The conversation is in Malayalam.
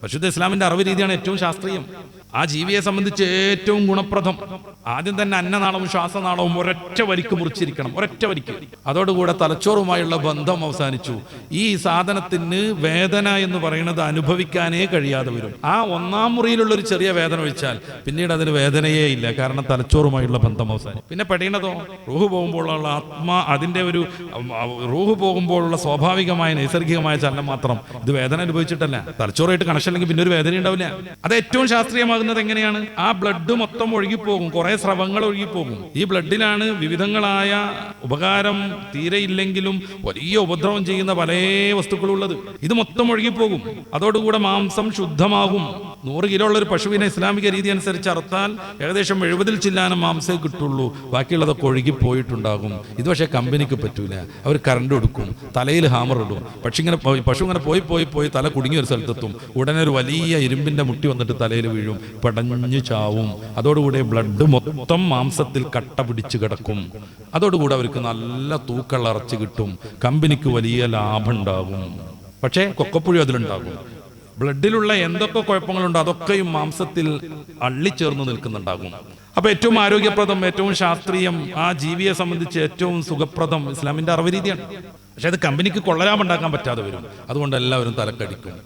പരിശുദ്ധ ഇസ്ലാമിന്റെ അറിവ് രീതിയാണ് ഏറ്റവും ശാസ്ത്രീയം. ആ ജീവിയെ സംബന്ധിച്ച് ഏറ്റവും ഗുണപ്രദം. ആദ്യം തന്നെ അന്നനാളവും ശ്വാസനാളവും ഒരൊറ്റ വരിക്ക് മുറിച്ചിരിക്കണം, ഒരൊറ്റ വരിക്ക്. അതോടുകൂടെ തലച്ചോറുമായുള്ള ബന്ധം അവസാനിച്ചു. ഈ സാധനത്തിന് വേദന എന്ന് പറയുന്നത് അനുഭവിക്കാനേ കഴിയാതെ വരും. ആ ഒന്നാം മുറിയിലുള്ള ഒരു ചെറിയ വേദന ഒഴിച്ചാൽ പിന്നീട് അതിന് വേദനയേ ഇല്ല, കാരണം തലച്ചോറുമായുള്ള ബന്ധം അവസാനിച്ചു. പിന്നെ പെടീണതോ റൂഹ് പോകുമ്പോഴുള്ള അതിന്റെ ഒരു റൂഹ് പോകുമ്പോഴുള്ള സ്വാഭാവികമായ നൈസർഗികമായ ചലനം മാത്രം. ഇത് വേദന അനുഭവിച്ചിട്ടല്ല. തലച്ചോറായിട്ട് കണക്ഷൻ അല്ലെങ്കിൽ പിന്നെ ഒരു വേദന ഉണ്ടാവില്ല. അത് ഏറ്റവും ശാസ്ത്രീയമാകുന്നത് എങ്ങനെയാണ്? ആ ബ്ലഡ് മൊത്തം ഒഴുകിപ്പോകും, കുറെ സ്രവങ്ങൾ ഒഴുകിപ്പോകും. ഈ ബ്ലഡിലാണ് വിവിധങ്ങളായ ഉപകാരം തീരെ ഇല്ലെങ്കിലും വലിയ ഉപദ്രവം ചെയ്യുന്ന പല വസ്തുക്കളുള്ളത്. ഇത് മൊത്തം ഒഴുകിപ്പോകും. അതോടുകൂടെ മാംസം ശുദ്ധമാകും. 100 കിലോ ഉള്ള ഒരു പശുവിനെ ഇസ്ലാമിക രീതി അനുസരിച്ച് അറുത്താൽ ഏകദേശം 70 ചില്ലാനം മാംസേ കിട്ടുള്ളൂ. ബാക്കിയുള്ളതൊക്കെ ഒഴുകി പോയിട്ടുണ്ടാകും. ഇത് പക്ഷേ കമ്പനിക്ക് പറ്റൂല. അവർ കറണ്ട് കൊടുക്കും, തലയിൽ ഹാമർ ഇടും. പക്ഷെ ഇങ്ങനെ പശു ഇങ്ങനെ പോയി തല കുടുങ്ങിയ ഒരു സ്ഥലത്തെത്തും. ഉടനെ ഒരു വലിയ ഇരുമ്പിന്റെ മുട്ടി വന്നിട്ട് തലയിൽ വീഴും, പടഞ്ഞു ചാവും. അതോടുകൂടി ബ്ലഡ് മൊത്തം മാംസത്തിൽ കട്ട പിടിച്ച് കിടക്കും. അതോടുകൂടി അവർക്ക് നല്ല തൂക്കമുള്ള ഇറച്ചി കിട്ടും, കമ്പനിക്ക് വലിയ ലാഭം ഉണ്ടാകും. പക്ഷേ കൊക്കപ്പുഴി അതിലുണ്ടാകും. ബ്ലഡിലുള്ള എന്തൊക്കെ കുഴപ്പങ്ങളുണ്ടോ അതൊക്കെയും മാംസത്തിൽ അള്ളിച്ചേർന്ന് നിൽക്കുന്നുണ്ടാകും. അപ്പൊ ഏറ്റവും ആരോഗ്യപ്രദം, ഏറ്റവും ശാസ്ത്രീയം, ആ ജീവിയെ സംബന്ധിച്ച് ഏറ്റവും സുഖപ്രദം ഇസ്ലാമിന്റെ അറിവ് രീതിയാണ്. പക്ഷെ അത് കമ്പനിക്ക് കൊള്ളലാഭം ഉണ്ടാക്കാൻ പറ്റാതെ വരും. അതുകൊണ്ട് എല്ലാവരും തലക്കടിക്കും.